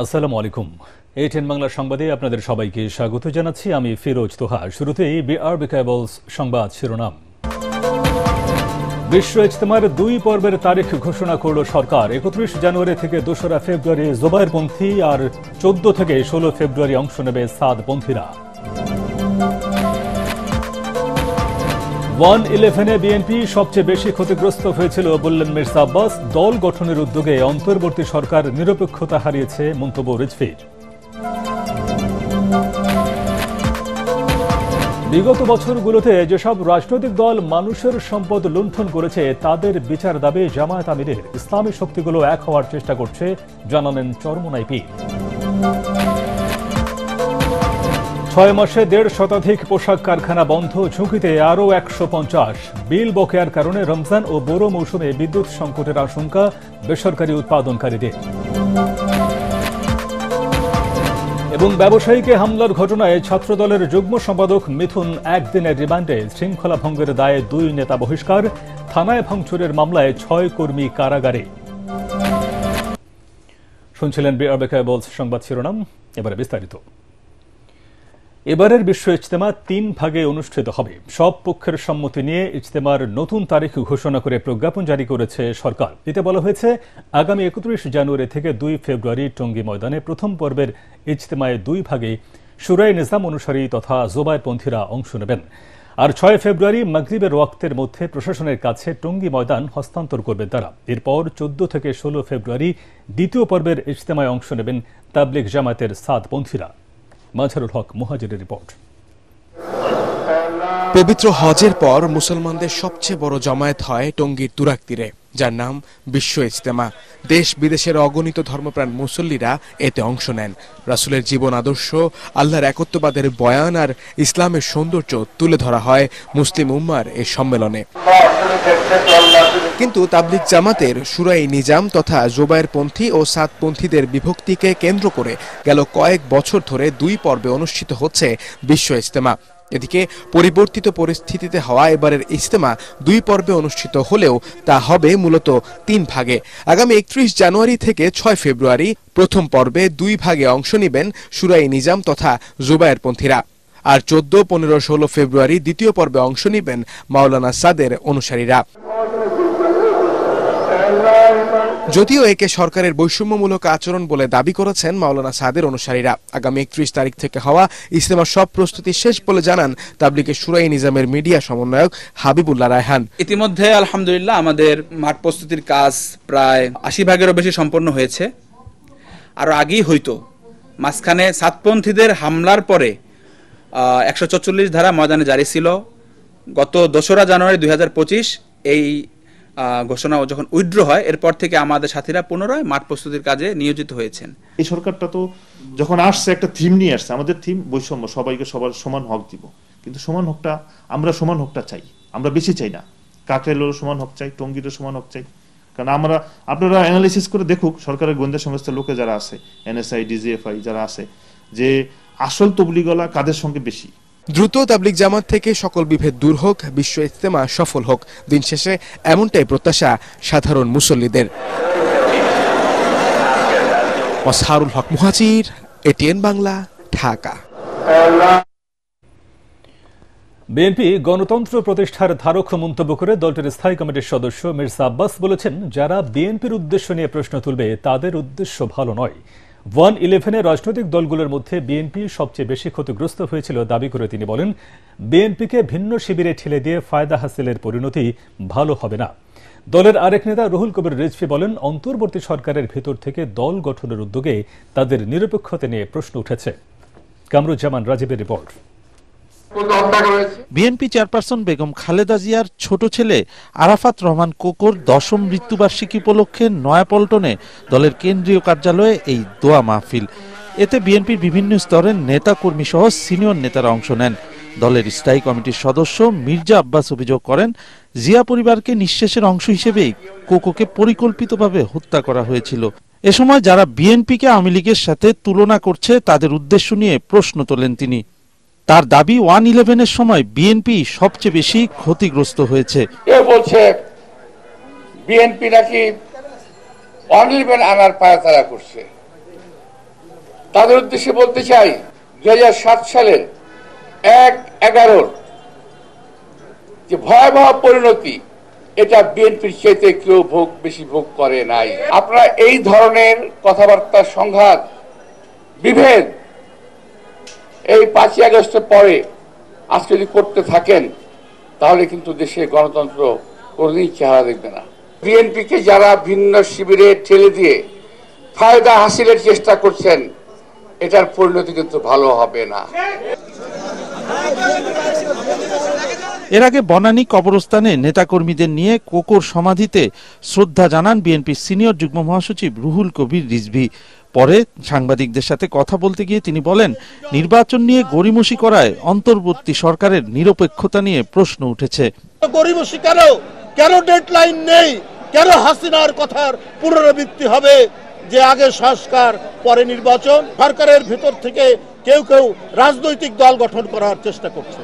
আসসালামু আলাইকুম। A10 বাংলা সংবাদে আপনাদের সবাইকে স্বাগত জানাচ্ছি। আমি ফিরোজ তোহা। শুরুতেই বিআরবি কেবলস সংবাদ শিরোনাম। বিশ্ব ইজতেমার 2 পর্বের তারিখ ঘোষণা করল সরকার। 31 জানুয়ারি থেকে 2 ফেব্রুয়ারি জোবায়েরপন্থী আর 14 থেকে 16 ফেব্রুয়ারি অংশ নেবে সাদপন্থীরা। 1-11-এ বিএনপি সবচেয়ে বেশি ক্ষতিগ্রস্ত হয়েছিল বললেন মির্জা আব্বাস। দল গঠনের উদ্যোগে অন্তর্বর্তী সরকার নিরপেক্ষতা হারিয়েছে মন্তব্য রিজভীর। বিগত বছরগুলোতে যেসব রাজনৈতিক দল মানুষের সম্পদ লুণ্ঠন করেছে তাদের বিচার দাবি জামায়াত আমিরের। ইসলামী শক্তিগুলো এক হওয়ার চেষ্টা করছে জানালেন চরমোনাই পীর। 6 মাসে 1.5 শতাধিক পোশাক কারখানা বন্ধ, ঝুঁকিতে আরও 150। বিল বকেয়ার কারণে রমজান ও বোরো মৌসুমে বিদ্যুৎ সংকটের আশঙ্কা বেসরকারি উৎপাদনকারীদের। এবং ব্যবসায়ীকে হামলার ঘটনায় ছাত্রদলের যুগ্ম সম্পাদক মিথুন একদিনের রিমান্ডে। শৃঙ্খলা ভঙ্গের দায়ে 2 নেতা বহিষ্কার। থানায় ভাঙচুরের মামলায় 6 কর্মী কারাগারে। শুনছিলেন বিআরবি কেবলস সংবাদ শিরোনাম। এবারে বিস্তারিত। এবারের বিশ্ব ইজতেমা 3 ভাগে অনুষ্ঠিত হবে। সব পক্ষের সম্মতি নিয়ে ইজতেমার নতুন তারিখ ঘোষণা করে প্রজ্ঞাপন জারি করেছে সরকার। এতে বলা হয়েছে, আগামী 31 জানুয়ারি থেকে 2 ফেব্রুয়ারি টঙ্গী ময়দানে প্রথম পর্বের ইজতেমায় 2 ভাগে শুরায়ে নিজাম অনুসারী তথা জোবায়েরপন্থীরা অংশ নেবেন। আর 6 ফেব্রুয়ারি মাগরিবের ওয়াক্তের মধ্যে প্রশাসনের কাছে টঙ্গী ময়দান হস্তান্তর করবেন তারা। এরপর 14 থেকে 16 ফেব্রুয়ারি দ্বিতীয় পর্বের ইজতেমায় অংশ নেবেন তাবলিগ জামায়াতের সাদপন্থীরা। মাজহারুল হক মুহাজিরের রিপোর্ট। পবিত্র হজের পর মুসলমানদের সবচেয়ে বড় জমায়েত হয় টঙ্গীর তুরাগ তীরে, যার নাম বিশ্ব ইজতেমা। দেশ বিদেশের অগণিত ধর্মপ্রাণ মুসল্লিরা এতে অংশ নেন। রাসূলের জীবন আদর্শ, আল্লাহর একত্ববাদের বয়ান আর ইসলামের সৌন্দর্য তুলে ধরা হয় মুসলিম উম্মার এই সম্মেলনে। কিন্তু তাবলিগ জামাতের শুরায়ে নিজাম তথা জোবায়েরপন্থী ও সাদপন্থীদের বিভক্তিকে কেন্দ্র করে গেল কয়েক বছর ধরে 2 পর্বে অনুষ্ঠিত হচ্ছে বিশ্ব ইজতেমা। এদিকে পরিবর্তিত পরিস্থিতিতে হওয়া এবারের ইজতেমা 2 পর্বে অনুষ্ঠিত হলেও তা হবে মূলত 3 ভাগে। আগামী 31 জানুয়ারি থেকে 6 ফেব্রুয়ারি প্রথম পর্বে 2 ভাগে অংশ নেবেন শুরায়ে নিজাম তথা জোবায়েরপন্থীরা। আর 14, 15, 16 ফেব্রুয়ারি দ্বিতীয় পর্বে অংশ নেবেন মাওলানা সাদের অনুসারীরা। যদিও একে সরকারের বৈষম্যমূলক আচরণ বলে দাবি করেছেন মাওলানা সাদের অনুসারীরা। আগামী 31 তারিখ থেকে হওয়া ইজতেমার সব প্রস্তুতি শেষ বলে জানান তাবলিগের শুরায়ে নিজামের মিডিয়া সমন্বয়ক হাবিবুল্লাহ রায়হান। ইতিমধ্যে আলহামদুলিল্লাহ আমাদের মাঠ প্রস্তুতির কাজ প্রায় 80 ভাগেরও বেশি সম্পন্ন হয়েছে। আরও আগেই হয়তো মাঝখানে সাতপন্থীদের হামলার পরে 144 ধারা ময়দানে জারি ছিল। গত 2 জানুয়ারি 2025 এই ঘোষণা যখন উইথড্র হয়, এরপর থেকে আমাদের সাথীরা পুনরায় মাঠ প্রস্তুতির কাজে নিয়োজিত হয়েছেন। এই সরকারটা তো যখন আসছে একটা থিম নিয়ে আসছে, আমাদের থিম বৈষম্য, সবাইকে সবার সমান হক দিব। কিন্তু সমান হকটা আমরা সমান হকটা চাই, আমরা বেশি চাই না। কাকরাইলেরও সমান হক চাই, টঙ্গীরও সমান হক চাই। কারণ আপনারা অ্যানালাইসিস করে দেখুক, সরকারের গোয়েন্দা সংস্থার লোকে যারা আছে, এনএসআই, ডিজিএফআই যারা আছে, যে আসল তবলিগওয়ালা কাদের সঙ্গে বেশি। দ্রুত তাবলিগ জামাত থেকে সকল বিভেদ দূর হোক, বিশ্ব ইজতেমা সফল হোক। দিন শেষে এমনটাই প্রত্যাশা সাধারণ মুসল্লিদের। মাজহারুল হক মুহাজির, A10 বাংলা, ঢাকা। বিএনপি গণতন্ত্র প্রতিষ্ঠার ধারক মন্তব্য করে দলটির স্থায়ী কমিটির সদস্য মির্জা আব্বাস বলেছেন, যারা বিএনপির উদ্দেশ্য নিয়ে প্রশ্ন তুলবে তাদের উদ্দেশ্য ভালো নয়। 1-11-এ রাজনৈতিক দলগুলোর মধ্যে বিএনপি সবচেয়ে বেশি ক্ষতিগ্রস্ত হয়েছিল দাবি করে তিনি বলেন, বিএনপিকে ভিন্ন শিবিরে ঠেলে দিয়ে ফায়দা হাসিলের পরিণতি ভালো হবে না। দলের আরেক নেতা রুহুল কবির রিজভী বলেন, অন্তর্বর্তী সরকারের ভেতর থেকে দল গঠনের উদ্যোগে তাদের নিরপেক্ষতা নিয়ে প্রশ্ন উঠেছে। কামরুজ্জামান রাজীবের রিপোর্ট। বিএনপি চেয়ারপারসন বেগম খালেদা জিয়ার ছোট ছেলে আরাফাত রহমান কোকোর 10ম মৃত্যুবার্ষিকী উপলক্ষে নয়াপল্টনে দলের কেন্দ্রীয় কার্যালয়ে এই দোয়া মাহফিল। এতে বিএনপির বিভিন্ন স্তরের নেতা কর্মী সহ সিনিয়র নেতারা অংশ নেন। দলের স্থায়ী কমিটির সদস্য মির্জা আব্বাস অভিযোগ করেন, জিয়া পরিবারকে নিঃশেষের অংশ হিসেবেই কোকোকে পরিকল্পিতভাবে হত্যা করা হয়েছিল। এ সময় যারা বিএনপিকে আওয়ামী লীগের সাথে তুলনা করছে তাদের উদ্দেশ্য নিয়ে প্রশ্ন তোলেন তিনি। তার দাবি 1-11-এর সময় বিএনপি সবচেয়ে বেশি ক্ষতিগ্রস্ত হয়েছে। কেউ বলছে বিএনপি নাকি 1-11 আনার পায়তারা করছে। তাদের উদ্দেশ্যে বলতে চাই 2007 সালের 1/11 যে ভয়াবহ পরিণতি, এটা বিএনপির চাইতে কেউ বেশি ভোগ করে নাই। আপনারা এই ধরনের কথাবার্তা, সংঘাত, বিভেদ এই 5ই আগস্টের পরে আজকে যদি করতে থাকেন তাহলে কিন্তু দেশে গণতন্ত্র কোনদিন চেহারা দেখবে না। বিএনপিকে যারা ভিন্ন শিবিরে ঠেলে দিয়ে ফায়দা হাসিলের চেষ্টা করছেন, এটার পরিণতি কিন্তু ভালো হবে না। এর আগে বনানী কবরস্থানে নেতাকর্মীদের নিয়ে কোকোর সমাধিতে শ্রদ্ধা জানান বিএনপির সিনিয়র যুগ্ম মহাসচিব রুহুল কবির রিজভী। পরে সাংবাদিকদের সাথে কথা বলতে গিয়ে তিনি বলেন, নির্বাচন নিয়ে গড়িমসি করায় অন্তর্বর্তী সরকারের নিরপেক্ষতা নিয়ে প্রশ্ন উঠেছে। গড়িমসি কেন ডেডলাইন নেই, কেন হাসিনার কথার পুনরাবৃত্তি হবে যে আগে সংস্কার পরে নির্বাচন? সরকারের ভেতর থেকে কেউ রাজনৈতিক দল গঠন করার চেষ্টা করছে।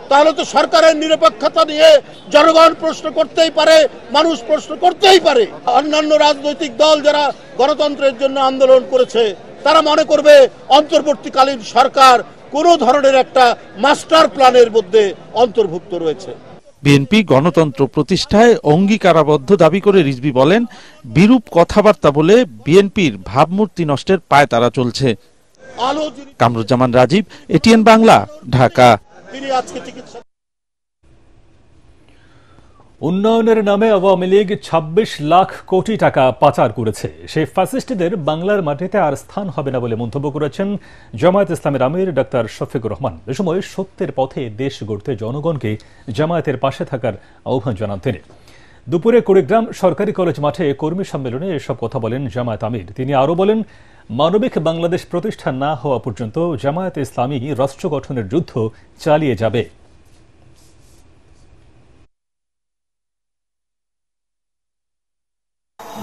তাহলে তো সরকারের নিরপেক্ষতা নিয়ে জনগণ প্রশ্ন করতেই পারে, মানুষ প্রশ্ন করতেই পারে। অন্যান্য রাজনৈতিক দল যারা গণতন্ত্রের জন্য আন্দোলন করেছে তারা মনে করবে অন্তর্বর্তীকালীন সরকার কোনো ধরনের একটা মাস্টার প্ল্যানের মধ্যে অন্তর্ভুক্ত রয়েছে। বিএনপি গণতন্ত্র প্রতিষ্ঠায় অঙ্গীকারাবদ্ধ দাবি করে রিজভী বলেন, বিরূপ কথাবার্তা বলে বিএনপির ভাবমূর্তি নষ্টের পায়তারা চলছে। কামরুজ্জামান রাজীব, এটিএন বাংলা, ঢাকা। উন্নয়নের নামে আওয়ামী লীগ 26 লাখ কোটি টাকা পাচার করেছে। সেই ফ্যাসিস্টদের বাংলার মাটিতে আর স্থান হবে না বলে মন্তব্য করেছেন জামায়াত ইসলামের আমির ডাক্তার শফিকুর রহমান। এ সময় সত্যের পথে দেশ গড়তে জনগণকে জামায়াতের পাশে থাকার আহ্বান জানান তিনি। দুপুরে কুড়িগ্রাম সরকারি কলেজ মাঠে কর্মী সম্মেলনে এসব কথা বলেন জামায়াত আমির। তিনি আরও বলেন, মানবিক বাংলাদেশ প্রতিষ্ঠা না হওয়া পর্যন্ত জামায়াত ইসলামী রাষ্ট্র গঠনের যুদ্ধ চালিয়ে যাবে।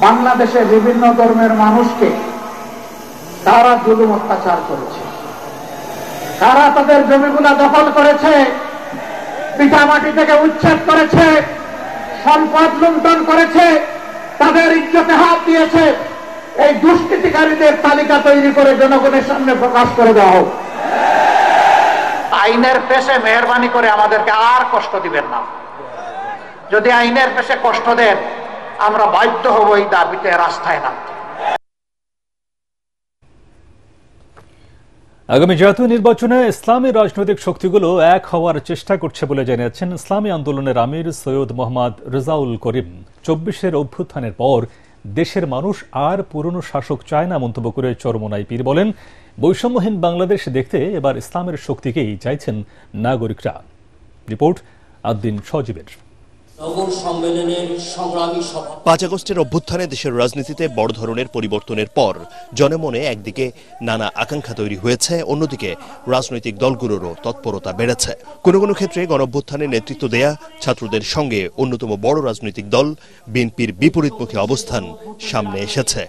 বাংলাদেশে বিভিন্ন ধর্মের মানুষকে তারা জুলুম অত্যাচার করেছে, তারা তাদের জমিগুলা দখল করেছে, পিঠামাটি থেকে উচ্ছেদ করেছে, সম্পদ লুণ্ঠন করেছে, তাদের ইজ্জতে হাত দিয়েছে। এই দুষ্কৃতিকারীদের তালিকা তৈরি করে জনগণের সামনে প্রকাশ করে দেওয়া হোক। আইনের পেশে মেহরবানি করে আমাদেরকে আর কষ্ট দিবেন না। যদি আইনের পেশে কষ্ট দেন, আমরা বাধ্য হব এই দাবিতে রাস্তায় নামতে। আগামী জাতীয় নির্বাচনে ইসলামী রাজনৈতিক শক্তিগুলো এক হওয়ার চেষ্টা করছে বলে জানিয়েছেন ইসলামী আন্দোলনের আমির সৈয়দ মোহাম্মদ রেজাউল করিম। 24-এর অভ্যুত্থানের পর দেশের মানুষ আর পুরনো শাসক চায় না মন্তব্য করে চরমোনাই পীর বলেন, বৈষম্যহীন বাংলাদেশ দেখতে এবার ইসলামের শক্তিকেই চাইছেন নাগরিকরা। রিপোর্ট আদ্দিন সজীবের। 5 আগস্টের অভ্যুত্থানে দেশের রাজনীতিতে বড় ধরনের পরিবর্তনের পর জনমনে একদিকে নানা আকাঙ্ক্ষা তৈরি হয়েছে, অন্যদিকে রাজনৈতিক দলগুলোরও তৎপরতা বেড়েছে। কোনো কোনো ক্ষেত্রে গণঅভ্যুত্থানে নেতৃত্ব দেয়া ছাত্রদের সঙ্গে অন্যতম বড় রাজনৈতিক দল বিএনপির বিপরীতমুখী অবস্থান সামনে এসেছে।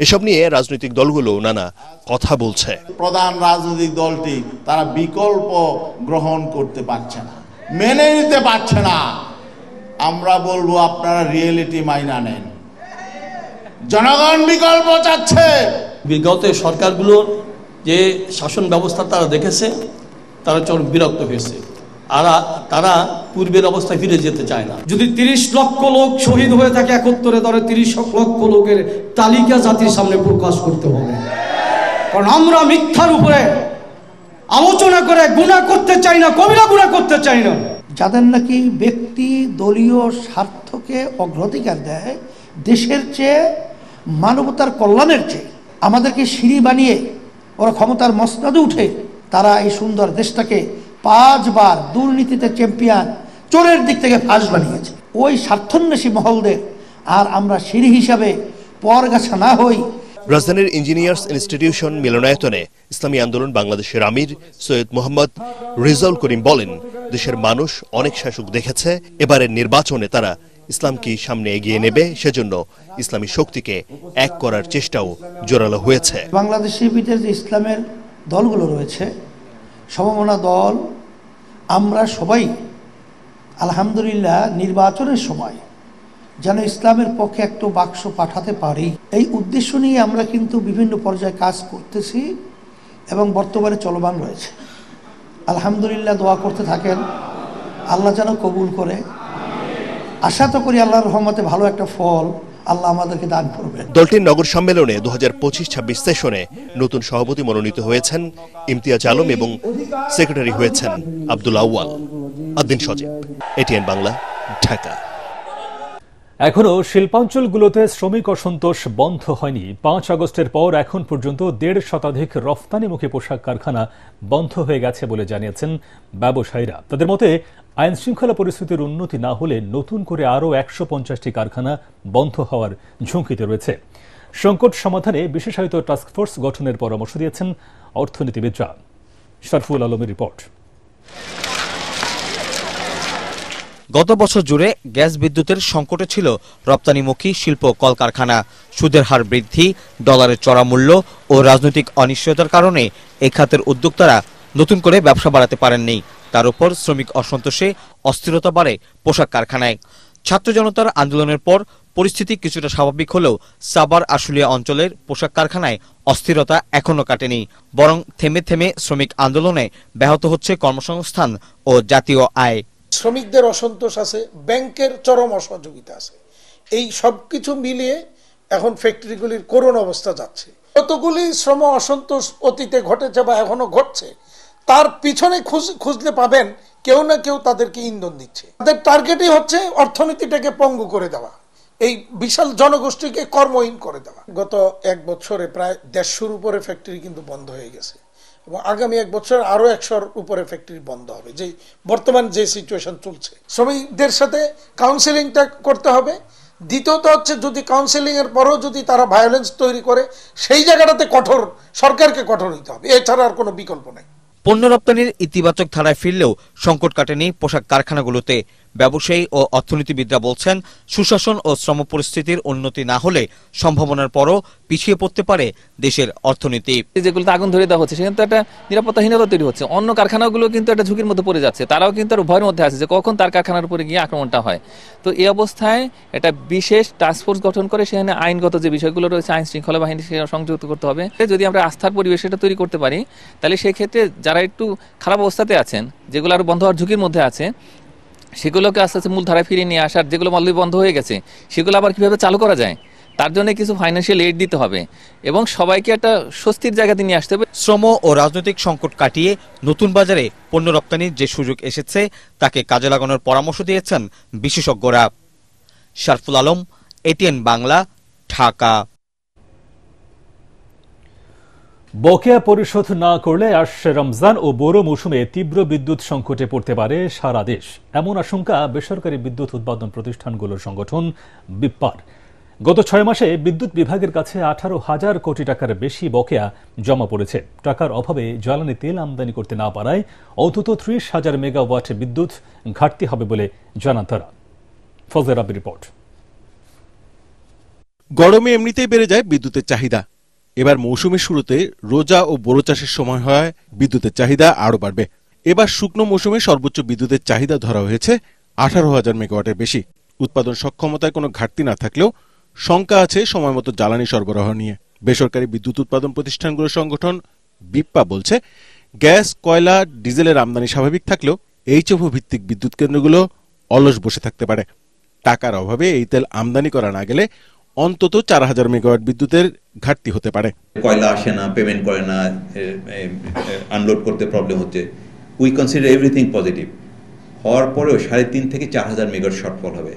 এসব নিয়ে রাজনৈতিক দলগুলো নানা কথা বলছে। প্রধান রাজনৈতিক দলটি তারা বিকল্প গ্রহণ করতে পারছে না, মেনে নিতে পারছে না। আমরা বলবো, আপনারা রিয়েলিটি মাইনা নেন। জনগণ বিকল্প চাচ্ছে। বিগত সরকারগুলোর যে শাসন ব্যবস্থা তারা দেখেছে, তারা চরম বিরক্ত হয়েছে। আর তারা পূর্বের অবস্থায় ফিরে যেতে চায় না। যদি 30 লক্ষ লোক শহীদ হয়ে থাকে 71-এ, ধরে 30 লক্ষ লোকের তালিকা জাতির সামনে প্রকাশ করতে হবে। কারণ আমরা মিথ্যার উপরে আলোচনা করে গুনাহ করতে চাই না, কবিরা গুনাহ করতে চাই না। যাদের নাকি ব্যক্তি দলীয় স্বার্থকে অগ্রাধিকার দেয় দেশের চেয়ে, মানবতার কল্যাণের চেয়ে, আমাদেরকে সিঁড়ি বানিয়ে ওরা ক্ষমতার মসনদে উঠে তারা এই সুন্দর দেশটাকে 5 বার দুর্নীতিতে চ্যাম্পিয়ন, চোরের দিক থেকে ফাঁস বানিয়েছে। ওই স্বার্থন্বেষী মহলদের আর আমরা সিঁড়ি হিসাবে পরগাছা না হই। রাজধানীর ইঞ্জিনিয়ার্স ইনস্টিটিউশন মিলনায়তনে ইসলামী আন্দোলন বাংলাদেশের আমির সৈয়দ মোহাম্মদ রেজাউল করিম বলেন, দেশের মানুষ অনেক শাসক দেখেছে, এবারের নির্বাচনে তারা ইসলামকে সামনে এগিয়ে নেবে, সেজন্য ইসলামী শক্তিকে এক করার চেষ্টাও জোরালো হয়েছে। বাংলাদেশের ভিতরে যে ইসলামের দলগুলো রয়েছে, সমমনা দল, আমরা সবাই আলহামদুলিল্লাহ নির্বাচনের সময় যেন ইসলামের পক্ষে একটু বাক্স পাঠাতে পারি, এই উদ্দেশ্য নিয়ে আমরা কিন্তু বিভিন্ন পর্যায়ে কাজ করতেছি এবং বর্তমানে চলমান রয়েছে। আলহামদুলিল্লাহ, দোয়া করতে থাকেন, আল্লাহ যেন কবুল করে। আশা তো করি আল্লাহর রহমতে ভালো একটা ফল আল্লাহ আমাদেরকে দান করবেন। দলটির নগর সম্মেলনে 2025-26 সেশনে নতুন সভাপতি মনোনীত হয়েছেন ইমতিয়াজ আলম এবং সেক্রেটারি হয়েছেন আব্দুল আউয়াল। আদ্দিন সজীব, এটিএন বাংলা, ঢাকা। এখনো শিল্পাঞ্চলগুলোতে শ্রমিক অসন্তোষ বন্ধ হয়নি। 5 আগস্টের পর এখন পর্যন্ত 1.5 শতাধিক রফতানিমুখী পোশাক কারখানা বন্ধ হয়ে গেছে বলে জানিয়েছেন ব্যবসায়ীরা। তাদের মতে আইন শৃঙ্খলা পরিস্থিতির উন্নতি না হলে নতুন করে আরও 150টি কারখানা বন্ধ হওয়ার ঝুঁকিতে রয়েছে। সংকট সমাধানে বিশেষায়িত টাস্কফোর্স গঠনের পরামর্শ দিয়েছেন অর্থনীতিবিদরা। শরফুল আলমের রিপোর্ট। গত বছর জুড়ে গ্যাস বিদ্যুতের সংকটে ছিল রপ্তানিমুখী শিল্প কলকারখানা। সুদের হার বৃদ্ধি, ডলারের চড়া মূল্য ও রাজনৈতিক অনিশ্চয়তার কারণে এই খাতের উদ্যোক্তারা নতুন করে ব্যবসা বাড়াতে পারেননি। তার উপর শ্রমিক অসন্তোষে অস্থিরতা বাড়ে পোশাক কারখানায়। ছাত্র জনতার আন্দোলনের পর পরিস্থিতি কিছুটা স্বাভাবিক হলেও সাভার আশুলিয়া অঞ্চলের পোশাক কারখানায় অস্থিরতা এখনো কাটেনি, বরং থেমে থেমে শ্রমিক আন্দোলনে ব্যাহত হচ্ছে কর্মসংস্থান ও জাতীয় আয়। শ্রমিকদের অসন্তোষ আছে, ব্যাংকের চরম অসহযোগিতা আছে। এই সবকিছু মিলিয়ে এখন ফ্যাক্টরিগুলির করুণ অবস্থা যাচ্ছে। কতগুলি শ্রম অসন্তোষ অতীতে ঘটেছে বা এখনো ঘটছে, তার পিছনে খুঁজলে পাবেন কেউ না কেউ তাদেরকে ইন্ধন দিচ্ছে। তাদের টার্গেটই হচ্ছে অর্থনীতিটাকে পঙ্গু করে দেওয়া, এই বিশাল জনগোষ্ঠীকে কর্মহীন করে দেওয়া। গত 1 বছরে প্রায় 150-র উপরে ফ্যাক্টরি কিন্তু বন্ধ হয়ে গেছে এবং আগামী 1 বছর আরো 100-র উপরে ফ্যাক্টরি বন্ধ হবে। যে বর্তমান যে সিচুয়েশন চলছে, শ্রমিকদের সাথে কাউন্সেলিংটা করতে হবে। দ্বিতীয়ত হচ্ছে, যদি কাউন্সেলিং এর পরেও যদি তারা ভায়োলেন্স তৈরি করে, সেই জায়গাটাতে সরকারকে কঠোর হইতে হবে, এছাড়া আর কোনো বিকল্প নেই। পণ্য রপ্তানির ইতিবাচক ধারায় ফিরলেও সংকট কাটেনি পোশাক কারখানাগুলোতে। ব্যবসায়ী ও অর্থনীতিবিদরা বলছেন, সুশাসন ও শ্রম পরিস্থিতির উন্নতি না হলে সম্ভাবনার পরও পিছিয়ে পড়তে পারে দেশের অর্থনীতি। যেগুলোতে আগুন ধরে দেওয়া হচ্ছে সেখানে তো একটা নিরাপত্তাহীনতা তৈরি হচ্ছে। অন্য কারখানাগুলো কিন্তু একটা ঝুঁকির মধ্যে পড়ে যাচ্ছে, তারাও কিন্তু আর ভয়ের মধ্যে আছে যে কখন তার কারখানার উপরে গিয়ে আক্রমণটা হয়। তো এই অবস্থায় একটা বিশেষ টাস্কফোর্স গঠন করে সেখানে আইনগত যে বিষয়গুলো রয়েছে, আইন শৃঙ্খলা বাহিনী সংযুক্ত করতে হবে। যদি আমরা আস্থার পরিবেশ এটা তৈরি করতে পারি, তাহলে সেই ক্ষেত্রে যারা একটু খারাপ অবস্থাতে আছেন, যেগুলো আরো বন্ধ হওয়ার ঝুঁকির মধ্যে আছে, সেগুলোকে আস্তে আস্তে মূল ধারায় ফিরিয়ে নিয়ে আসার, যেগুলো অলরেডি বন্ধ হয়ে গেছে সেগুলো আবার কিভাবে চালু করা যায়, তার জন্য কিছু ফাইন্যান্সিয়াল এইড দিতে হবে এবং সবাইকে একটা স্বস্তির জায়গাতে নিয়ে আসতে হবে। শ্রম ও রাজনৈতিক সংকট কাটিয়ে নতুন বাজারে পণ্য রপ্তানির যে সুযোগ এসেছে তাকে কাজে লাগানোর পরামর্শ দিয়েছেন বিশেষজ্ঞরা। শরফুল আলম, এটিএন বাংলা, ঢাকা। বকেয়া পরিশোধ না করলে আসছে রমজান ও বোরো মৌসুমে তীব্র বিদ্যুৎ সংকটে পড়তে পারে সারা দেশ, এমন আশঙ্কা বেসরকারি বিদ্যুৎ উৎপাদন প্রতিষ্ঠানগুলোর সংগঠন বিপ্পার। গত 6 মাসে বিদ্যুৎ বিভাগের কাছে 18,000 কোটি টাকার বেশি বকেয়া জমা পড়েছে। টাকার অভাবে জ্বালানি তেল আমদানি করতে না পারায় অন্তত 30,000 মেগাওয়াট বিদ্যুৎ ঘাটতি হবে বলে জানান তারা। ফজর আবির রিপোর্ট। গরমে এমনিতেই বেড়ে যায় বিদ্যুতের চাহিদা। এবার মৌসুমের শুরুতে রোজা ও বোরো চাষের সময় হয় বিদ্যুতের চাহিদা আরও বাড়বে। এবার শুকনো মৌসুমে সর্বোচ্চ বিদ্যুতের চাহিদা ধরা হয়েছে 18,000 মেগাওয়াটের বেশি। উৎপাদন সক্ষমতায় কোনো ঘাটতি না থাকলেও শঙ্কা আছে সময় মতো জ্বালানি সরবরাহ নিয়ে। বেসরকারি বিদ্যুৎ উৎপাদন প্রতিষ্ঠানগুলোর সংগঠন বিপ্পা বলছে, গ্যাস, কয়লা, ডিজেলের আমদানি স্বাভাবিক থাকলেও এইচএফও ভিত্তিক বিদ্যুৎ কেন্দ্রগুলো অলস বসে থাকতে পারে। টাকার অভাবে এই তেল আমদানি করা না গেলে অন্তত 4,000 মেগাওয়াট বিদ্যুতের ঘাটতি হতে পারে। কয়লা আসে না, পেমেন্ট করে না, আনলোড করতে প্রবলেম হচ্ছে। উই কনসিডার এভরিথিং পজিটিভ হওয়ার পরেও 3.5 থেকে 4,000 মেগাওয়াট শর্টফল হবে।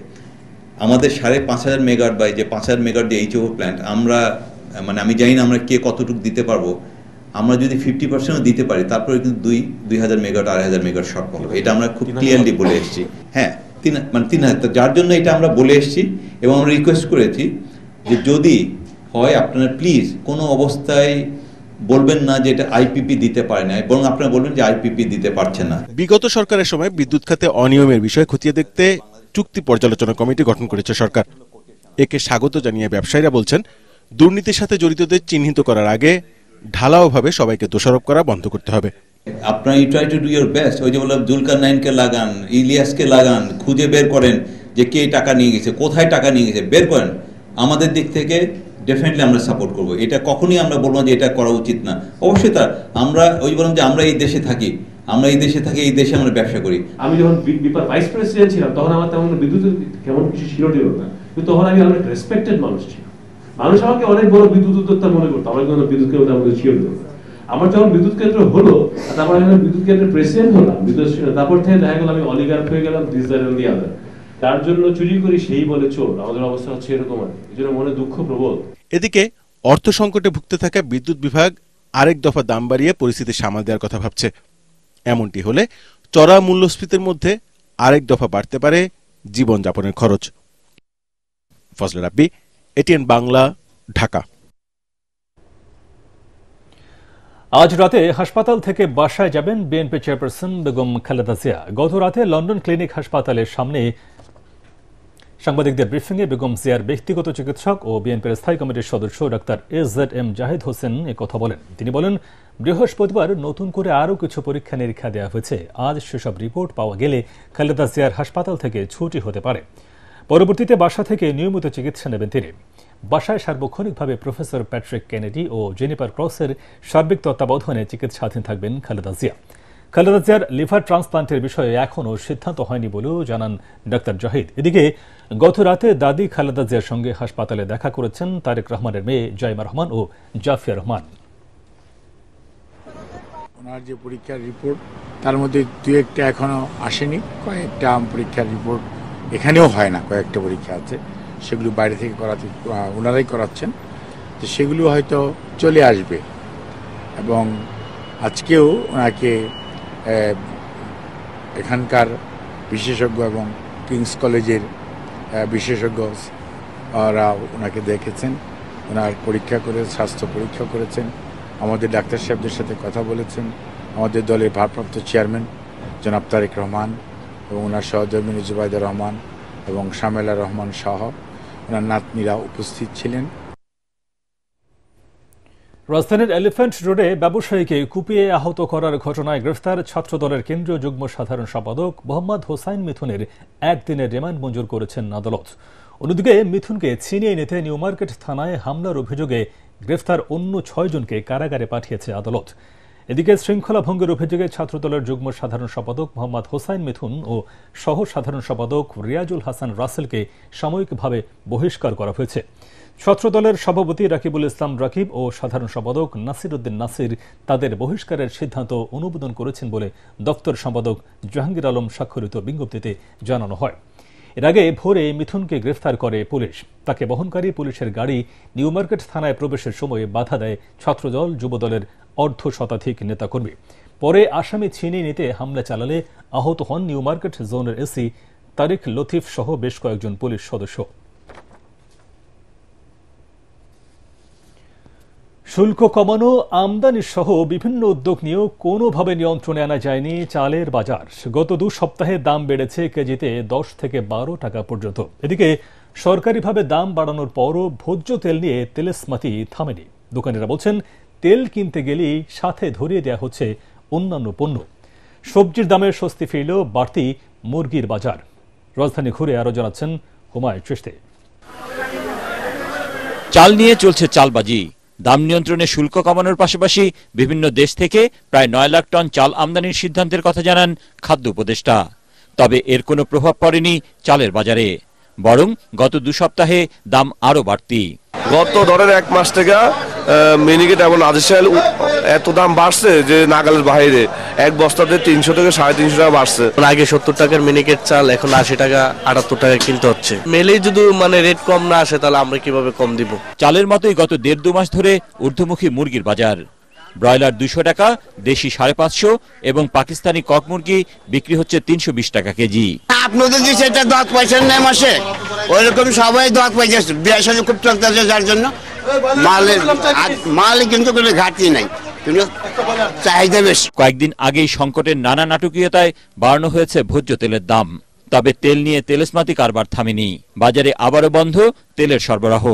আমাদের 5,500 মেগাওয়াট বা যে 5,000 মেগাওয়াট যে এইচও প্ল্যান্ট, আমরা আমি জানি না আমরা কে কতটুকু দিতে পারবো। আমরা যদি 50%ও দিতে পারি, তারপরে কিন্তু 2,000 মেগাওয়াট 2,500 মেগাওয়াট শর্টফল হবে। এটা আমরা খুব ক্লিয়ারলি বলে এসেছি। হ্যাঁ, 3,000, যার জন্য এটা আমরা বলে এসেছি এবং আমরা রিকোয়েস্ট করেছি যে যদি হয় আপনারা প্লিজ কোনো অবস্থায় বলবেন না যে এটা আইপিপি দিতে পারে না, বরং আপনারা বলবেন যে আইপিপি দিতে পারছে না। বিগত সরকারের সময় বিদ্যুৎ খাতে অনিয়মের বিষয় খতিয়ে দেখতে চুক্তি পর্যালোচনা কমিটি গঠন করেছে সরকার। একে স্বাগত জানিয়ে ব্যবসায়ীরা বলছেন, দুর্নীতির সাথে জড়িতদের চিহ্নিত করার আগে ঢালাওভাবে সবাইকে দোষারোপ করা বন্ধ করতে হবে। আপনারা you try to do your best. ওই যে বললাম, জুলকারনাইনকে লাগান, ইলিয়াসকে লাগান, খুঁজে বের করেন যে কে টাকা নিয়ে গেছে, কোথায় টাকা নিয়ে গেছে, বের করেন। আমাদের দিক থেকে ডেফিনেটলি আমরা সাপোর্ট করব। এটা কখনোই আমরা বলবো যে এটা করা উচিত না। অবশ্যই তা আমরা ওই বললাম যে আমরা এই দেশে থাকি, এই দেশে আমরা ব্যবসা করি। আমি যখন ভাইস প্রেসিডেন্ট ছিলাম তখন আমার তেমন বিদ্যুতের কেমন কিছু ছিল না, কিন্তু তখন আমি অনেক রেসপেক্টেড মানুষ ছিলাম। মানুষ আমাকে অনেক বড় বিদ্যুৎ উদ্যোক্তা মনে করতো, আমার কোনো বিদ্যুৎ কেন্দ্র আমাদের ছিল না। আমার যখন বিদ্যুৎ কেন্দ্র হলো, তারপর আমি বিদ্যুৎ কেন্দ্রের প্রেসিডেন্ট হলাম, তারপর থেকে দেখা গেল আমি অলিগার্ক হয়ে গেলাম, দিস দ্যাট এন্ড দি আদার। তার জন্য চুরি করি সেই বলে চোর, আমাদের অবস্থা হচ্ছে এরকম। এই জন্য মনে দুঃখ প্রবল। এদিকে অর্থ সংকটে ভুগতে থাকা বিদ্যুৎ বিভাগ আরেক দফা দাম বাড়িয়ে পরিস্থিতি সামাল দেওয়ার কথা ভাবছে। এমনটি হলে চড়া মূল্যস্ফীতির মধ্যে আরেক দফা বাড়তে পারে জীবনযাপনের খরচ। ফজলে রাব্বি, এটিএন বাংলা, ঢাকা। আজ রাতে হাসপাতাল থেকে বাসায় যাবেন বিএনপি চেয়ারপারসন বেগম খালেদা জিয়া। গত রাতে লন্ডন ক্লিনিক হাসপাতালের সামনে সাংবাদিকদের ব্রিফিংয়ে বেগম জিয়ার ব্যক্তিগত চিকিৎসক ও বিএনপির স্থায়ী কমিটির সদস্য ডাক্তার এস.জেড.এম জাহিদ হোসেন একথা বলেন। তিনি বলেন, বৃহস্পতিবার নতুন করে আরও কিছু পরীক্ষা নিরীক্ষা দেওয়া হয়েছে। আজ সেসব রিপোর্ট পাওয়া গেলে খালেদা জিয়ার হাসপাতাল থেকে ছুটি হতে পারে। পরবর্তীতে বাসা থেকে নিয়মিত চিকিৎসা নেবেন তিনি। বাসায় সার্বক্ষণিকভাবে প্রফেসর প্যাট্রিক কেনেডি ও জেনিফার ক্রসের সার্বিক তত্ত্বাবধানে চিকিৎসাধীন থাকবেন খালেদা জিয়া। খালেদা জিয়ার লিভার ট্রান্সপ্লান্টের বিষয়ে এখনও সিদ্ধান্ত হয়নি বলেও জানান ডাক্তার জাহিদ। এদিকে গত রাতে দাদি খালেদা জিয়ার সঙ্গে হাসপাতালে দেখা করেছেন তারেক রহমানের মেয়ে জাইমা রহমান ও জাফিয়া রহমান। ওনার যে পরীক্ষার রিপোর্ট তার মধ্যে দু একটা এখনো আসেনি, কয়েকটা পরীক্ষার রিপোর্ট এখানেও হয় না, কয়েকটা পরীক্ষা আছে সেগুলো বাইরে থেকে করাতে ওনারাই করাচ্ছেন, তো সেগুলো হয়তো চলে আসবে। এবং আজকেও ওনাকে এখানকার বিশেষজ্ঞ এবং কিংস কলেজের বিশেষজ্ঞরা ওনাকে দেখেছেন, ওনার পরীক্ষা করে স্বাস্থ্য পরীক্ষা করেছেন, আমাদের ডাক্তার সাহেবদের সাথে কথা বলেছেন। আমাদের দলের ভারপ্রাপ্ত চেয়ারম্যান জনাব তারেক রহমান এবং ওনার সহধর্মী জুবাইদা রহমান এবং শামেলা রহমান সহ ওনার নাতনিরা উপস্থিত ছিলেন। রাজধানীর এলিফ্যান্ট রোডে ব্যবসায়ীকে কুপিয়ে আহত করার ঘটনায় গ্রেফতার ছাত্রদলের কেন্দ্রীয় যুগ্ম সাধারণ সম্পাদক মোহাম্মদ হোসাইন মিথুনের একদিনের রিমান্ড মঞ্জুর করেছেন আদালত। অন্যদিকে মিথুনকে ছিনিয়ে নিতে নিউ মার্কেট থানায় হামলার অভিযোগে গ্রেফতার অন্য 6 জনকে কারাগারে পাঠিয়েছে আদালত। এদিকে শৃঙ্খলা ভঙ্গের অভিযোগে ছাত্রদলের যুগ্ম সাধারণ সম্পাদক মোহাম্মদ হোসাইন মিথুন ও সহ সাধারণ সম্পাদক রিয়াজুল হাসান রাসেলকে সাময়িকভাবে বহিষ্কার করা হয়েছে। ছাত্রদলের সভাপতি রাকিবুল ইসলাম রাকিব ও সাধারণ সম্পাদক নাসির উদ্দিন নাসির তাদের বহিষ্কারের সিদ্ধান্ত অনুমোদন করেছেন বলে দপ্তর সম্পাদক জাহাঙ্গীর আলম স্বাক্ষরিত বিজ্ঞপ্তিতে জানানো হয়। এর আগে ভোরে মিথুনকে গ্রেফতার করে পুলিশ। তাকে বহনকারী পুলিশের গাড়ি নিউ মার্কেট থানায় প্রবেশের সময় বাধা দেয় ছাত্রদল যুবদলের অর্ধশতাধিক নেতাকর্মী। পরে আসামি ছিনিয়ে নিতে হামলা চালালে আহত হন নিউ মার্কেট জোনের এসি তারিক লতিফ সহ বেশ কয়েকজন পুলিশ সদস্য। শুল্ক কমানো, আমদানি সহ বিভিন্ন উদ্যোগ নিয়েও কোনোভাবে নিয়ন্ত্রণে আনা যায়নি চালের বাজার। গত 2 সপ্তাহে দাম বেড়েছে কেজিতে 10 থেকে 12 টাকা পর্যন্ত। এদিকে সরকারিভাবে দাম বাড়ানোর পরও ভোজ্য তেল নিয়ে তেলেস্মাতি থামেনি। দোকানিরা বলছেন, তেল কিনতে গেলেই সাথে ধরিয়ে দেওয়া হচ্ছে অন্যান্য পণ্য। সবজির দামে স্বস্তি ফিরলেও বাড়তি মুরগির বাজার। রাজধানী ঘুরে আরো জানাচ্ছেন হুমায়ুন চিশতি। চাল নিয়ে চলছে চালবাজি। দাম নিয়ন্ত্রণে শুল্ক কমানোর পাশাপাশি বিভিন্ন দেশ থেকে প্রায় 9 লাখ টন চাল আমদানির সিদ্ধান্তের কথা জানান খাদ্য উপদেষ্টা। তবে এর কোনো প্রভাব পড়েনি চালের বাজারে, বরং গত 2 সপ্তাহে দাম আরো বাড়তি। গত ধরেন 1 মাস থেকে মিনিকেট এবং আদেশাল এত দাম বাড়ছে যে নাগালের বাইরে। এক বস্তাতে 300 থেকে 350 টাকা বাড়ছে। আগে 70 টাকার মিনিকেট চাল এখন 80 টাকা 78 টাকা কিনতে হচ্ছে। মেলেই যদি রেট কম না আসে তাহলে আমরা কিভাবে কম দিব? চালের মতোই গত 1.5-2 মাস ধরে ঊর্ধ্বমুখী মুরগির বাজার। ব্রয়লার 200 টাকা, দেশি 550 এবং পাকিস্তানি কক মুরগি বিক্রি হচ্ছে 320 টাকা কেজি। আপনাদের যে সেটা 10 পয়সার নেই মাসে, ওইরকম সবাই 10 পয়সা ব্যবসা খুব চলতেছে, যার জন্য মালে কিন্তু কোনো ঘাটতি নাই, কিন্তু চাহিদা বেশি। কয়েকদিন আগেই সংকটের নানা নাটকীয়তায় বাড়ানো হয়েছে ভোজ্য তেলের দাম। তবে তেল নিয়ে তেলেস্মাতি কারবার থামেনি। বাজারে আবারও বন্ধ তেলের সরবরাহ।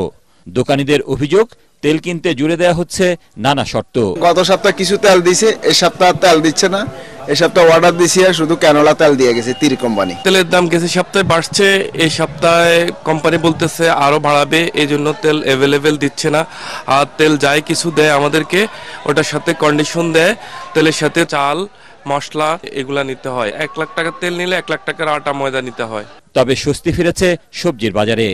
দোকানীদের অভিযোগ, তেল কিনতে জুড়ে দেয়া হচ্ছে নানা শর্ত। গত সপ্তাহে কিছু তেল দিছে, এই সপ্তাহে তেল দিচ্ছে না। এই সপ্তাহে অর্ডার দিছি আর শুধু ক্যানোলা তেল দিয়ে গেছে তিরি কোম্পানি। তেলের দাম গেছে সপ্তাহে বাড়ছে, এই সপ্তাহে কোম্পানি বলতেছে আরো বাড়াবে, এই জন্য তেল অ্যাভেলেবেল দিচ্ছে না। আর তেল যায় কিছু দেয় আমাদেরকে, ওটার সাথে কন্ডিশন দেয়, তেলের সাথে চাল মশলা এগুলা নিতে হয়। 1 লাখ টাকার তেল নিলে 1 লাখ টাকার আটা ময়দা নিতে হয়। তবে স্বস্তি ফিরেছে সবজির বাজারে।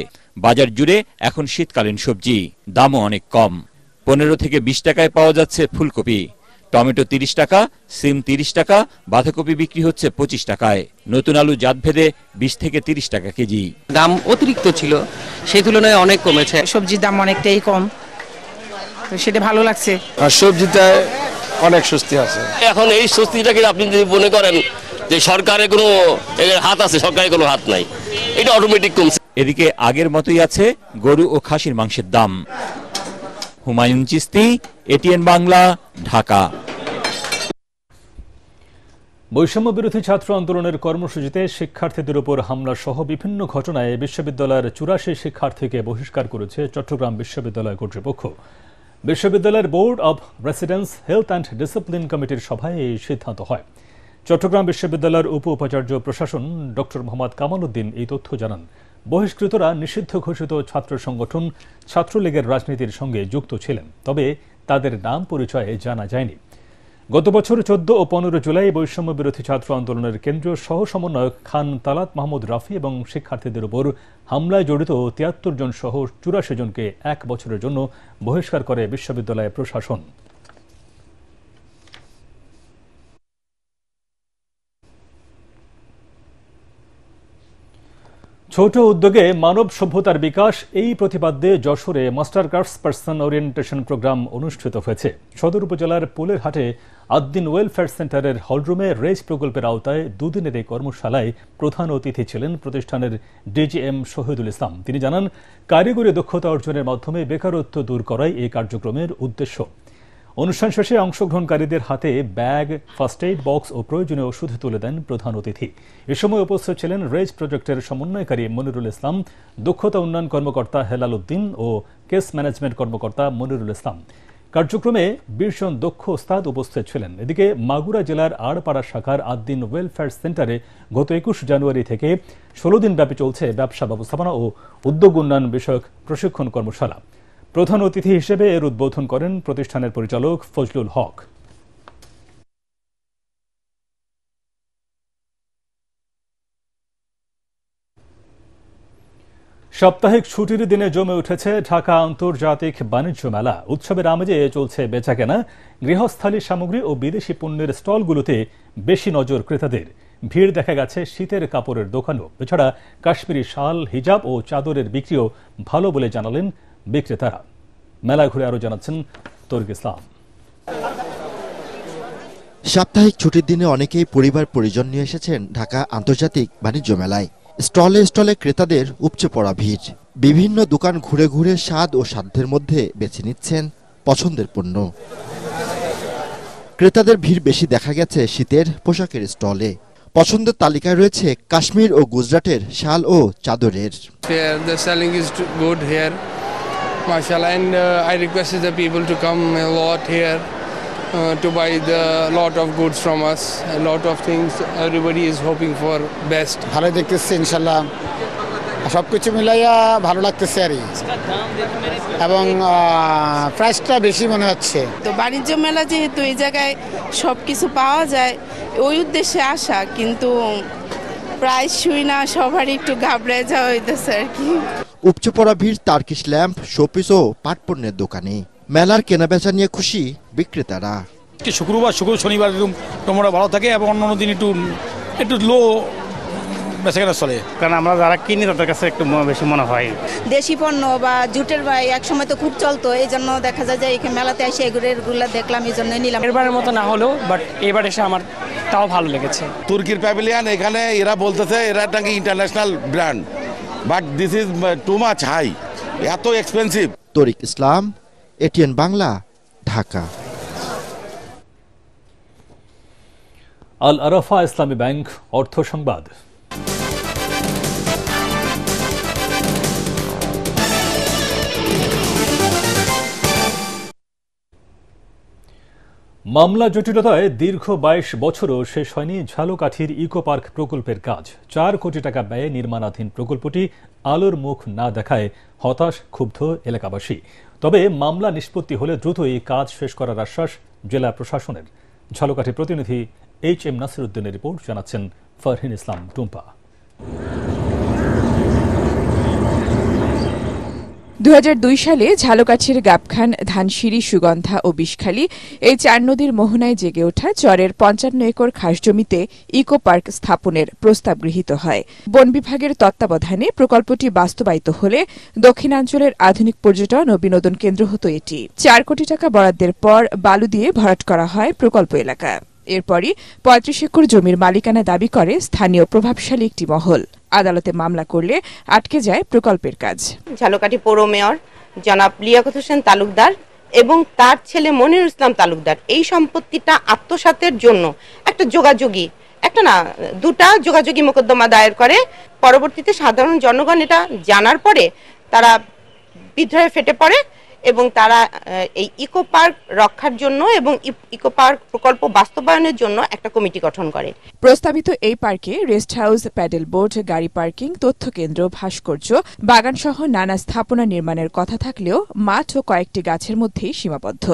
বাজার জুড়ে এখন শীতকালীন সবজি, দামও অনেক কম। 15 থেকে 20 টাকায় পাওয়া যাচ্ছে ফুলকপি, টমেটো 30 টাকা, সিম 30 টাকা, বাঁধাকপি বিক্রি হচ্ছে 25 টাকায়। নতুন আলু জাত ভেদে 20 থেকে 30 টাকা কেজি। দাম অতিরিক্ত ছিল, সেই তুলনায় অনেক কমেছে। সবজির দাম অনেকটাই কম, তো সেটা ভালো লাগছে। আর সবজিতে অনেক স্বস্তি আছে। এখন এই স্বস্তিটাকে আপনি যদি মনে করেন যে সরকারের কোনো হাত আছে, সরকারের কোনো হাত নাই, এটা অটোমেটিক কমছে। এদিকে আগের মতোই আছে গরু ও খাসির মাংসের দাম। হুমায়ুন চিস্তি, এটিএন বাংলা, ঢাকা। বৈষম্য বিরোধী ছাত্র আন্দোলনের কর্মসূচিতে শিক্ষার্থীদের উপর হামলা সহ বিভিন্ন ঘটনায় বিশ্ববিদ্যালয়ের 84 শিক্ষার্থীকে বহিষ্কার করেছে চট্টগ্রাম বিশ্ববিদ্যালয় কর্তৃপক্ষ। বিশ্ববিদ্যালয়ের board of residence health and discipline কমিটির সভায় এই সিদ্ধান্ত হয়। চট্টগ্রাম বিশ্ববিদ্যালয়ের উপাচার্য প্রশাসন ডক্টর মোহাম্মদ কামাল উদ্দিন এই তথ্য জানান। বহিষ্কৃতরা নিষিদ্ধ ঘোষিত ছাত্র সংগঠন ছাত্রলীগের রাজনীতির সঙ্গে যুক্ত ছিলেন, তবে তাদের নাম পরিচয় জানা যায়নি। গত বছর 14 ও 15 জুলাই বৈষম্য বিরোধী ছাত্র আন্দোলনের কেন্দ্রীয় সহ সমন্বয়ক খান তালাত মাহমুদ রাফি এবং শিক্ষার্থীদের উপর হামলায় জড়িত 73 জন সহ 84 জনকে 1 বছরের জন্য বহিষ্কার করে বিশ্ববিদ্যালয় প্রশাসন। ছোট উদ্যোগে মানব সভ্যতার বিকাশ, এই প্রতিপাদ্যে যশোরে master crafts person orientation programme অনুষ্ঠিত হয়েছে। সদর উপজেলার পোলের হাটে আদ্দিন ওয়েলফেয়ার সেন্টারের হলরুমে রেজ প্রকল্পের আওতায় দুদিনের এই কর্মশালায় প্রধান অতিথি ছিলেন প্রতিষ্ঠানের ডিজিএম শহীদুল ইসলাম। তিনি জানান, কারিগরি দক্ষতা অর্জনের মাধ্যমে বেকারত্ব দূর করাই এই কার্যক্রমের উদ্দেশ্য। অনুষ্ঠান শেষে অংশগ্রহণকারীদের হাতে ব্যাগ, ফার্স্ট এইড বক্স ও প্রয়োজনীয় ওষুধ তুলে দেন প্রধান অতিথি। এ সময় উপস্থিত ছিলেন রেজ প্রজেক্টের সমন্বয়কারী মনিরুল ইসলাম, দক্ষতা উন্নয়ন কর্মকর্তা হেলাল উদ্দিন ও কেস ম্যানেজমেন্ট কর্মকর্তা মনিরুল ইসলাম। কার্যক্রমে 20 জন দক্ষ ওস্তাদ উপস্থিত ছিলেন। এদিকে মাগুরা জেলার আড়পাড়া শাখার আদ্দিন ওয়েলফেয়ার সেন্টারে গত 21 জানুয়ারি থেকে 16 দিন ব্যাপী চলছে ব্যবসা ব্যবস্থাপনা ও উদ্যোগ উন্নয়ন বিষয়ক প্রশিক্ষণ কর্মশালা। প্রধান অতিথি হিসেবে এর উদ্বোধন করেন প্রতিষ্ঠানের পরিচালক ফজলুল হক। সাপ্তাহিক ছুটির দিনে জমে উঠেছে ঢাকা আন্তর্জাতিক বাণিজ্য মেলা। উৎসবের আমেজে চলছে বেচাকেনা। গৃহস্থালী সামগ্রী ও বিদেশি পণ্যের স্টলগুলোতে বেশি নজর ক্রেতাদের। ভিড় দেখা গেছে শীতের কাপড়ের দোকানও। এছাড়া কাশ্মীরি শাল, হিজাব ও চাদরের বিক্রিও ভালো বলে জানালেন বিক্রেতারা। মেলা ঘুরে আরো জানাচ্ছেন তরিক ইসলাম। সাপ্তাহিক ছুটির দিনে অনেকেই পরিবার পরিজন নিয়ে এসেছেন ঢাকা আন্তর্জাতিক বাণিজ্য মেলায়। স্টলে স্টলে ক্রেতাদের উপচে পড়া ভিড়। বিভিন্ন দোকান ঘুরে ঘুরে স্বাদ ও সাধ্যের মধ্যে বেছে নিচ্ছেন পছন্দের পণ্য। ক্রেতাদের ভিড় বেশি দেখা গেছে শীতের পোশাকের স্টলে। পছন্দের তালিকায় রয়েছে কাশ্মীর ও গুজরাটের শাল ও চাদরের। Mashallah, and I requested the people to come a lot here to buy the lot of goods from us, a lot of things. Everybody is hoping for best. ভালো দেখতেছে ইনশাআল্লাহ, সবকিছু মিলাইয়া ভালো লাগতেছে আর এবং প্রাইসটা বেশি মনে হচ্ছে। তো বাণিজ্য মেলা যেহেতু এই জায়গায় সবকিছু পাওয়া যায়, ওই উদ্দেশ্যে আসা, কিন্তু প্রাইস শুই না সবারই একটু ঘাবড়ে যাওয়া হইতেছে আর কি। উপচে পড়া ভিড় টার্কিশ ল্যাম্প, শোপিস ও পাটপণ্যের দোকানে। মেলার কেনাবেচা নিয়ে খুশি বিক্রেতারা। শুক্র শনিবার তোমরা ভালো থাকে এবং অন্য দিন একটু লো বেচাকেনা চলে, কারণ আমরা যারা কিনি তাদের কাছে একটু বেশি মনে হয়। দেশি পণ্য বা জুটের এক সময় তো খুব চলতো, এই জন্য দেখা যায় যে এখানে মেলাতে এসে এগুলো দেখলাম, এই জন্য নিলাম। এবারের মতো না হলেও বাট এবার এসে আমার তাও ভালো লেগেছে। তুর্কির প্যাভিলিয়ান, এখানে এরা বলতেছে এরা নাকি international brand, but this is too much high, এত expensive. Tarik Islam, ATN Bangla, Dhaka. Al Arafah Islami bank অর্থ সংবাদ। মামলা জটিলতায় দীর্ঘ ২২ বছরও শেষ হয়নি ঝালকাঠির ইকো পার্ক প্রকল্পের কাজ। ৪ কোটি টাকা ব্যয়ে নির্মাণাধীন প্রকল্পটি আলোর মুখ না দেখায় হতাশ ক্ষুব্ধ এলাকাবাসী। তবে মামলা নিষ্পত্তি হলে দ্রুতই কাজ শেষ করার আশ্বাস জেলা প্রশাসনের। ঝালকাঠি প্রতিনিধি HM নাসিরউদ্দিনের রিপোর্ট, জানাচ্ছেন ফারহিন ইসলাম টুম্পা। ২০০২ সালে ঝালকাঠির গাবখান, ধানসিঁড়ি, সুগন্ধা ও বিষখালী এই ৪ নদীর মোহনায় জেগে ওঠা চরের ৫৫ একর খাস জমিতে ইকো পার্ক স্থাপনের প্রস্তাব গৃহীত হয়। বন বিভাগের তত্ত্বাবধানে প্রকল্পটি বাস্তবায়িত হলে দক্ষিণাঞ্চলের আধুনিক পর্যটন ও বিনোদন কেন্দ্র হতো এটি। ৪ কোটি টাকা বরাদ্দের পর বালু দিয়ে ভরাট করা হয় প্রকল্প এলাকা। এরপরই ৩৫ একর জমির মালিকানা দাবি করে স্থানীয় প্রভাবশালী একটি মহল। আদালতে মামলা করলে আটকে যায় প্রকল্পের কাজ। ঝালকাঠি পৌর মেয়র জনাব লিয়াকত হোসেন তালুকদার এবং তার ছেলে মনিরুল ইসলাম তালুকদার এই সম্পত্তিটা আত্মসাতের জন্য দুটা যোগাযোগী মোকদ্দমা দায়ের করে। পরবর্তীতে সাধারণ জনগণ এটা জানার পরে তারা বিদ্রোহে ফেটে পড়ে এবং তারা এই ইকো পার্ক রক্ষার জন্য এবং ইকো পার্ক প্রকল্প বাস্তবায়নের জন্য একটা কমিটি গঠন করে। প্রস্তাবিত এই পার্কে রেস্ট হাউস, প্যাডেল বোট, গাড়ি পার্কিং, তথ্য কেন্দ্র, ভাস্কর্য, বাগান সহ নানা স্থাপনা নির্মাণের কথা থাকলেও মাঠ ও কয়েকটি গাছের মধ্যেই সীমাবদ্ধ।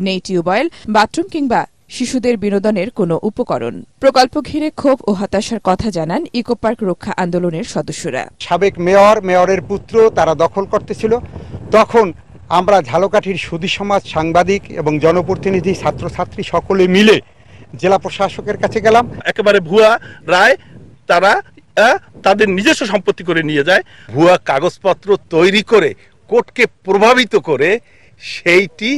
নেই টিউবওয়েল, বাথরুম কিংবা শিশুদের বিনোদনের কোনো উপকরণ। প্রকল্প ঘিরে ক্ষোভ ও হতাশার কথা জানান ইকো পার্ক রক্ষা আন্দোলনের সদস্যরা। সাবেক মেয়রের পুত্র তারা দখল করতেছিল, তখন আমরা ঝালকাঠির সুধী সমাজ, সাংবাদিক এবং জনপ্রতিনিধি, ছাত্রছাত্রী সকলে মিলে জেলা প্রশাসকের কাছে গেলাম। একেবারে ভুয়া রায় তারা তাদের নিজস্ব সম্পত্তি করে নিয়ে যায়, ভুয়া কাগজপত্র তৈরি করে কোর্টকে প্রভাবিত করে সেইটি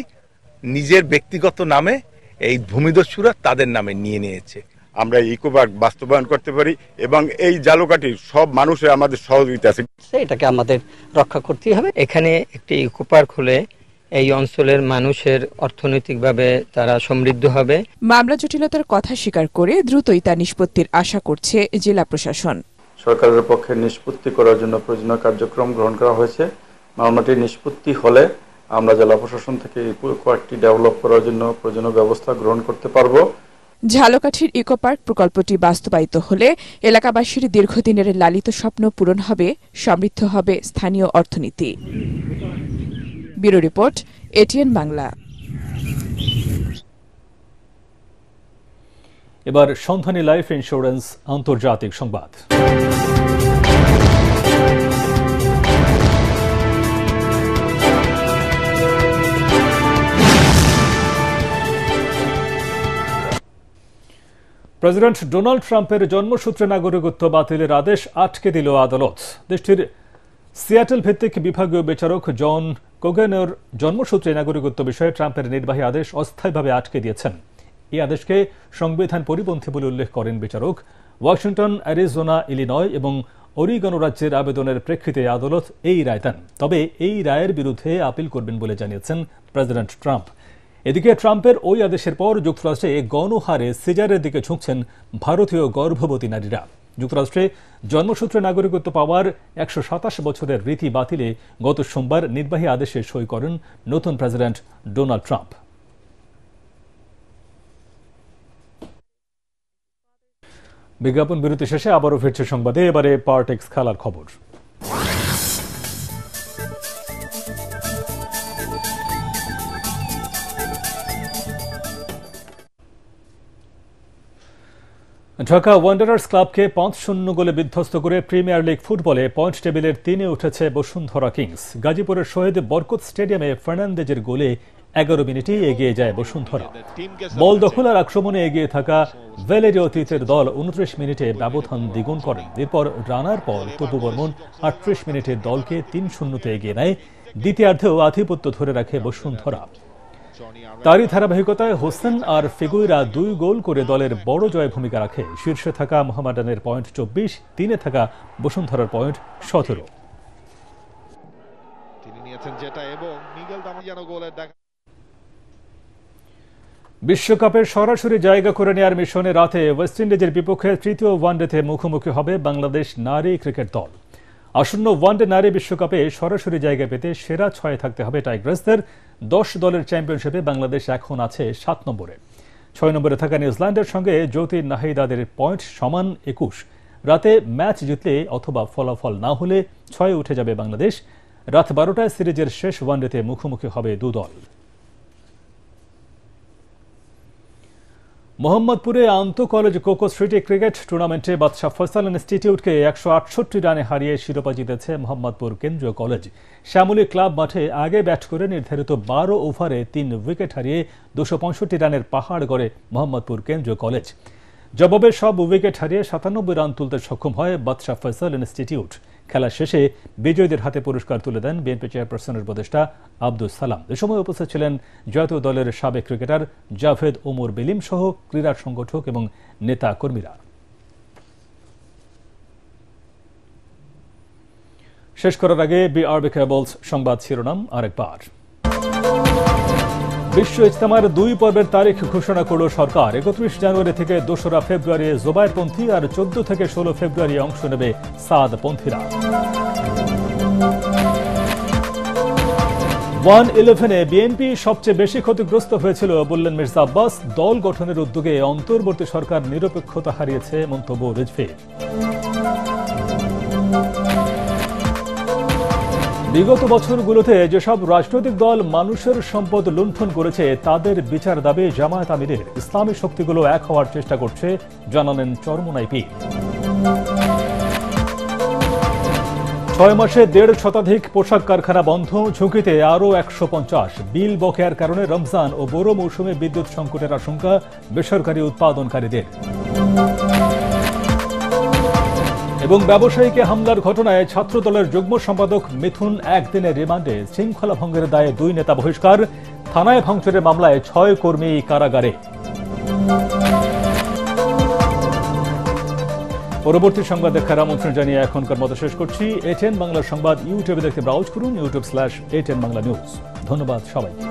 নিজের ব্যক্তিগত নামে এই ভূমিদস্যুরা তাদের নামে নিয়ে নিয়েছে। আমরা ইকো পার্ক বাস্তবায়ন করতে পারি এবং এই ঝালকাঠির সব মানুষের আমাদের সহযোগিতা আছে, এটাকে আমাদের রক্ষা করতে হবে। এখানে একটি ইকো পার্ক হলে এই অঞ্চলের মানুষের অর্থনৈতিকভাবে তারা সমৃদ্ধ হবে। মামলা জটিলতার কথা স্বীকার করে দ্রুতই তা নিষ্পত্তির আশা করছে জেলা প্রশাসন। সরকারের পক্ষে নিষ্পত্তি করার জন্য প্রয়োজনীয় কার্যক্রম গ্রহণ করা হয়েছে। মামলাটি নিষ্পত্তি হলে আমরা জেলা প্রশাসন থেকে কয়েকটি ডেভেলপ করার জন্য প্রয়োজনীয় ব্যবস্থা গ্রহণ করতে পারব। ঝালকাঠির ইকো পার্ক প্রকল্পটি বাস্তবায়িত হলে এলাকাবাসীর দীর্ঘদিনের লালিত স্বপ্ন পূরণ হবে, সমৃদ্ধ হবে স্থানীয় অর্থনীতি। Bureau report, ATN Bangla. এবার সন্ধানী লাইফ ইন্স্যুরেন্স আন্তর্জাতিক সংবাদ। প্রেসিডেন্ট ডোনাল্ড ট্রাম্পের জন্মসূত্রে নাগরিকত্ব বাতিলের আদেশ আটকে দিল আদালত। দেশটির সিয়াটেল ভিত্তিক বিভাগীয় বিচারক জন কোগেনের জন্মসূত্রে নাগরিকত্ব বিষয়ে ট্রাম্পের নির্বাহী আদেশ অস্থায়ীভাবে আটকে দিয়েছেন। এই আদেশকে সংবিধান পরিপন্থী বলে উল্লেখ করেন বিচারক। ওয়াশিংটন, অ্যারিজোনা, ইলিনয় এবং অরিগন রাজ্যের আবেদনের প্রেক্ষিতে আদালত এই রায় দেন। তবে এই রায়ের বিরুদ্ধে আপিল করবেন বলে জানিয়েছেন প্রেসিডেন্ট ট্রাম্প। এদিকে ট্রাম্পের ওই আদেশের পর যুক্তরাষ্ট্রে গণহারে সিজারের দিকে ঝুঁকছেন ভারতীয় গর্ভবতী নারীরা। যুক্তরাষ্ট্রে জন্মসূত্রে নাগরিকত্ব পাওয়ার ১২৭ বছরের রীতি বাতিলে গত সোমবার নির্বাহী আদেশে সই করেন নতুন প্রেসিডেন্ট ডোনাল্ড ট্রাম্প। বিজ্ঞাপন বিরতি শেষে আবারও ফিরছে সংবাদে। এবারে পার্টেক্স খেলার খবর। ঢাকা ওয়ান্ডারার্স ক্লাবকে ৫-০ গোলে বিধ্বস্ত করে প্রিমিয়ার লিগ ফুটবলে পয়েন্ট টেবিলের ৩-এ উঠেছে বসুন্ধরা কিংস। গাজীপুরের শহীদ বরকত স্টেডিয়ামে ফার্নান্দেজের গোলে ১১ মিনিটেই এগিয়ে যায় বসুন্ধরা। বল দখল আর আক্রমণে এগিয়ে থাকা ভ্যালেরিও অতীতের দল ২৯ মিনিটে ব্যবধান দ্বিগুণ করেন। এরপর রানার পর তপু বর্মন ৩৮ মিনিটে দলকে ৩-০ এগিয়ে নেয়। দ্বিতীয়ার্ধেও আধিপত্য ধরে রাখে বসুন্ধরা। তারই ধারাবাহিকতায় হোসেন আর ফিগুইরা ২ গোল করে দলের বড় জয়ে ভূমিকা রাখে। শীর্ষে থাকা মোহামেডানের পয়েন্ট ২৪, ৩-এ থাকা বসুন্ধরার পয়েন্ট ১৭। বিশ্বকাপের সরাসরি জায়গা করে নেয়ার মিশনে রাতে ওয়েস্ট ইন্ডিজের বিপক্ষে তৃতীয় ওয়ানডেতে মুখোমুখি হবে বাংলাদেশ নারী ক্রিকেট দল। আসন্ন ওয়ানডে নারী বিশ্বকাপে সরাসরি জায়গা পেতে সেরা ৬-এ থাকতে হবে টাইগ্রাসদের। ১০ দলের চ্যাম্পিয়নশিপে বাংলাদেশ এখন আছে ৭ নম্বরে। 6 নম্বরে থাকা নিউজিল্যান্ডের সঙ্গে জ্যোতি নাহিদাদের পয়েন্ট সমান 21। রাতে ম্যাচ জিতলে অথবা ফলাফল না হলে 6-এ উঠে যাবে বাংলাদেশ। রাত 12টায় সিরিজের শেষ ওয়ানডেতে মুখোমুখি হবে দু দল। মোহাম্মদপুরে আন্তঃ কলেজ কোকো স্ট্রিটে ক্রিকেট টুর্নামেন্টে বাদশাহ ফয়সাল ইনস্টিটিউটকে 168 রানে হারিয়ে শিরোপা জিতেছে মোহাম্মদপুর কেন্দ্রীয় কলেজ। শ্যামলী ক্লাব মাঠে আগে ব্যাট করে নির্ধারিত 12 ওভারে 3 উইকেট হারিয়ে 265 রানের পাহাড় গড়ে মোহাম্মদপুর কেন্দ্রীয় কলেজ। জবাবে সব উইকেট হারিয়ে 97 রান তুলতে সক্ষম হয় বাদশাহ ফয়সাল ইনস্টিটিউট। খেলা শেষে বিজয়ীদের হাতে পুরস্কার তুলে দেন বিএনপি চেয়ারপারসনের উপদেষ্টা আব্দুস সালাম। এ সময় উপস্থিত ছিলেন জাতীয় দলের সাবেক ক্রিকেটার জাভেদ ওমর বেলিম সহ ক্রীড়া সংগঠক এবং নেতা কর্মীরা। শেষ করার আগে বিআরবি কেবলস সংবাদ শিরোনাম আরেকবার। বিশ্ব ইজতেমার 2 পর্বের তারিখ ঘোষণা করল সরকার। 31 জানুয়ারি থেকে 2রা ফেব্রুয়ারি জোবায়েরপন্থী আর 14 থেকে 16 ফেব্রুয়ারি অংশ নেবে সাদপন্থীরা। 1-11-এ বিএনপি সবচেয়ে বেশি ক্ষতিগ্রস্ত হয়েছিল বললেন মির্জা আব্বাস। দল গঠনের উদ্যোগে অন্তর্বর্তী সরকার নিরপেক্ষতা হারিয়েছে মন্তব্য রিজভীর। বিগত বছরগুলোতে যেসব রাজনৈতিক দল মানুষের সম্পদ লুণ্ঠন করেছে তাদের বিচার দাবি জামায়াত আমিরের। ইসলামী শক্তিগুলো এক হওয়ার চেষ্টা করছে জানালেন চরমোনাই পীর। 6 মাসে 1.5 শতাধিক পোশাক কারখানা বন্ধ, ঝুঁকিতে আরও 150। বিল বকেয়ার কারণে রমজান ও বোরো মৌসুমে বিদ্যুৎ সংকটের আশঙ্কা বেসরকারি উৎপাদনকারীদের। এবং ব্যবসায়ীকে হামলার ঘটনায় ছাত্রদলের যুগ্ম সম্পাদক মিথুন একদিনের রিমান্ডে। শৃঙ্খলা ভঙ্গের দায়ে 2 নেতা বহিষ্কার। থানায় ভাঙচুরের মামলায় 6 কর্মী কারাগারে। পরবর্তী সংবাদ দেখার আমন্ত্রণ জানিয়ে এখনকার মতো শেষ করছি। ATN বাংলার সংবাদ ইউটিউবে দেখতে ব্রাউজ করুন, youtube/ATN বাংলা নিউজ। ধন্যবাদ সবাইকে।